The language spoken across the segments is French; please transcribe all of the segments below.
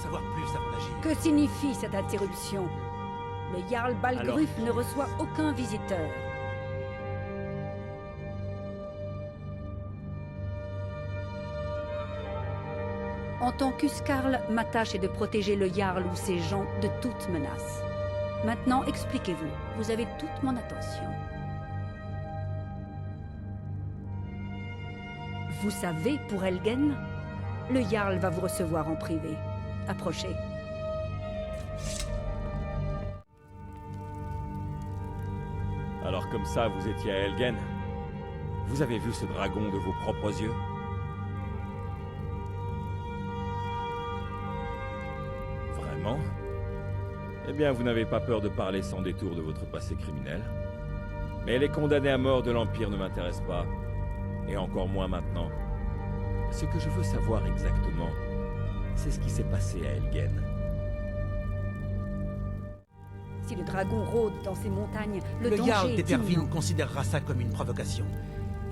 savoir plus avant d'agir. Que signifie cette interruption? Le Jarl Balgruf ne reçoit aucun visiteur. En tant qu'Huskarl, ma tâche est de protéger le Jarl ou ses gens de toute menace. Maintenant, expliquez-vous. Vous avez toute mon attention. Vous savez, pour Helgen, le Jarl va vous recevoir en privé. Approchez. Alors comme ça, vous étiez à Helgen? Vous avez vu ce dragon de vos propres yeux? Vraiment? Eh bien, vous n'avez pas peur de parler sans détour de votre passé criminel. Mais les condamnés à mort de l'Empire ne m'intéressent pas. Et encore moins maintenant. Ce que je veux savoir exactement, c'est ce qui s'est passé à Helgen. Si le dragon rôde dans ces montagnes, le Le danger Jarl est d'Etterville imminent. considérera ça comme une provocation.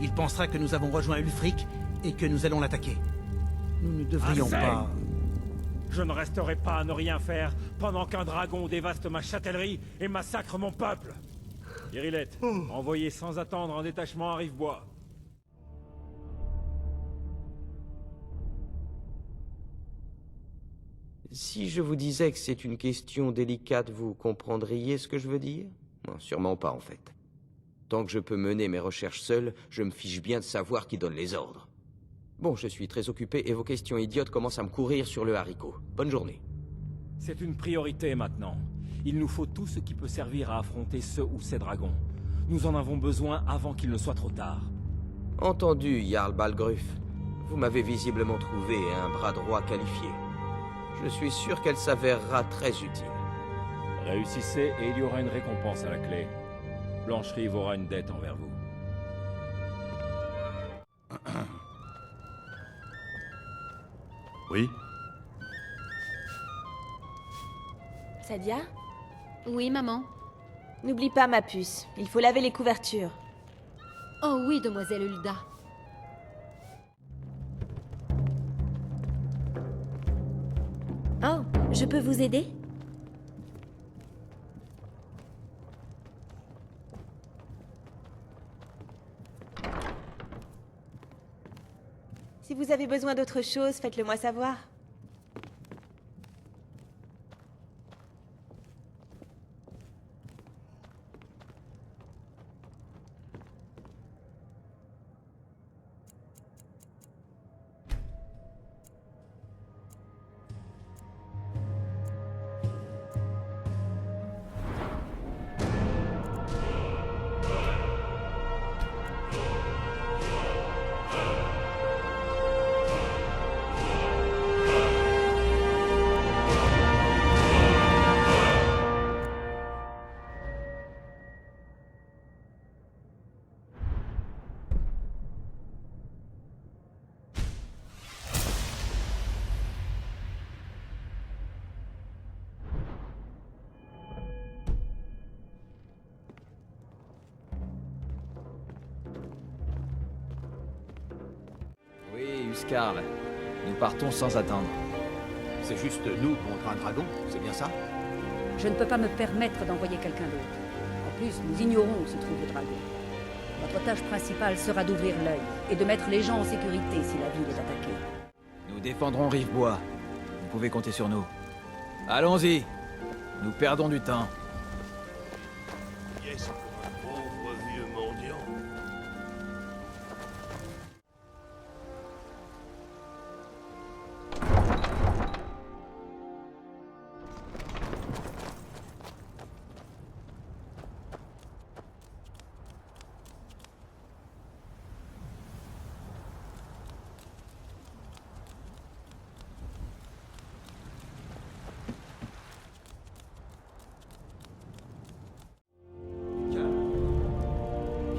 Il pensera que nous avons rejoint Ulfric et que nous allons l'attaquer. Nous ne devrions Assez. pas... Je ne resterai pas à ne rien faire pendant qu'un dragon dévaste ma châtellerie et massacre mon peuple. Irilette, envoyez sans attendre un détachement à Rivebois. Si je vous disais que c'est une question délicate, vous comprendriez ce que je veux dire? Non, sûrement pas, en fait. Tant que je peux mener mes recherches seul, je me fiche bien de savoir qui donne les ordres. Bon, je suis très occupé et vos questions idiotes commencent à me courir sur le haricot. Bonne journée. C'est une priorité maintenant. Il nous faut tout ce qui peut servir à affronter ce ou ces dragons. Nous en avons besoin avant qu'il ne soit trop tard. Entendu, Jarl Balgruf. Vous m'avez visiblement trouvé un bras droit qualifié. Je suis sûr qu'elle s'avérera très utile. Réussissez et il y aura une récompense à la clé. Blanche-Rive aura une dette envers vous. Oui? Sadia? Oui, maman. N'oublie pas ma puce, il faut laver les couvertures. Oh oui, demoiselle Hulda. Oh, je peux vous aider? Si vous avez besoin d'autre chose, faites-le moi savoir. Oui, Huskarl. Nous partons sans attendre. C'est juste nous contre un dragon, c'est bien ça? Je ne peux pas me permettre d'envoyer quelqu'un d'autre. En plus, nous ignorons où se trouve le dragon. Notre tâche principale sera d'ouvrir l'œil et de mettre les gens en sécurité si la ville est attaquée. Nous défendrons Rivebois. Vous pouvez compter sur nous. Allons-y. Nous perdons du temps. Yes, pour un pauvre vieux mendiant.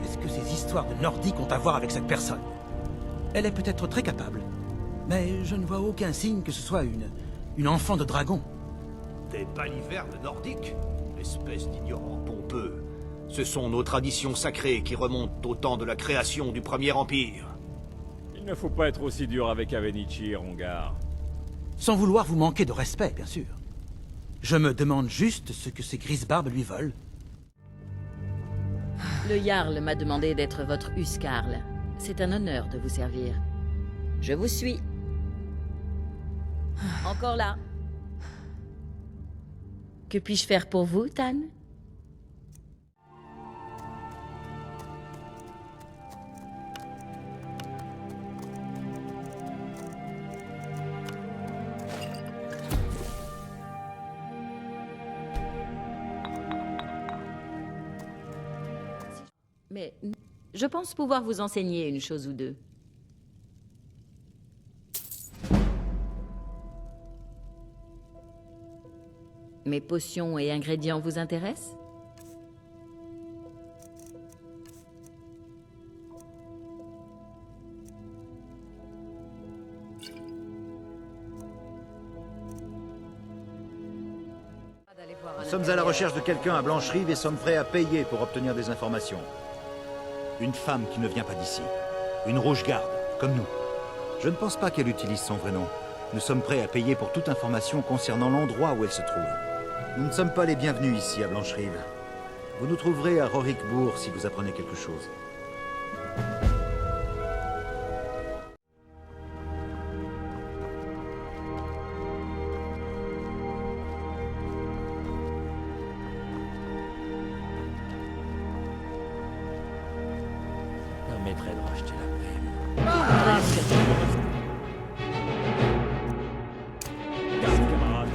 Qu'est-ce que ces histoires de nordiques ont à voir avec cette personne? Elle est peut-être très capable, mais je ne vois aucun signe que ce soit une enfant de dragon. Des balivernes nordiques? Espèce d'ignorant pompeux. Ce sont nos traditions sacrées qui remontent au temps de la création du Premier Empire. Il ne faut pas être aussi dur avec Avenichi, Rongar. Sans vouloir vous manquer de respect, bien sûr. Je me demande juste ce que ces grises-barbes lui veulent. Le Jarl m'a demandé d'être votre huskarl. C'est un honneur de vous servir. Je vous suis. Encore là. Que puis-je faire pour vous, Tan? Mais je pense pouvoir vous enseigner une chose ou deux. Mes potions et ingrédients vous intéressent? Nous sommes à la recherche de quelqu'un à Blancherive et sommes prêts à payer pour obtenir des informations. Une femme qui ne vient pas d'ici. Une rouge-garde, comme nous. Je ne pense pas qu'elle utilise son vrai nom. Nous sommes prêts à payer pour toute information concernant l'endroit où elle se trouve. Nous ne sommes pas les bienvenus ici à Blancherive. Vous nous trouverez à Rorikbourg si vous apprenez quelque chose. Permettrait de racheter la prime. Garde, camarade.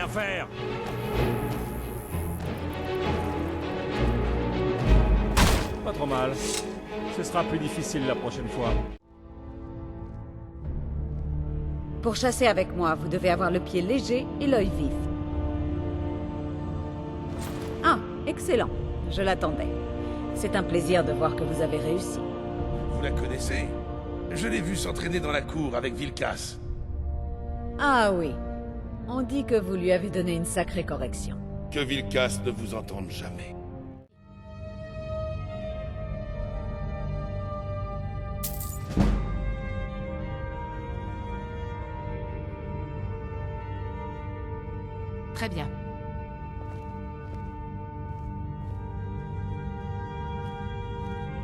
Faire. Pas trop mal. Ce sera plus difficile la prochaine fois. Pour chasser avec moi, vous devez avoir le pied léger et l'œil vif. Ah, excellent. Je l'attendais. C'est un plaisir de voir que vous avez réussi. Vous la connaissez? Je l'ai vue s'entraîner dans la cour avec Vilkas. Ah oui. On dit que vous lui avez donné une sacrée correction. Que Vilkas ne vous entende jamais. Très bien.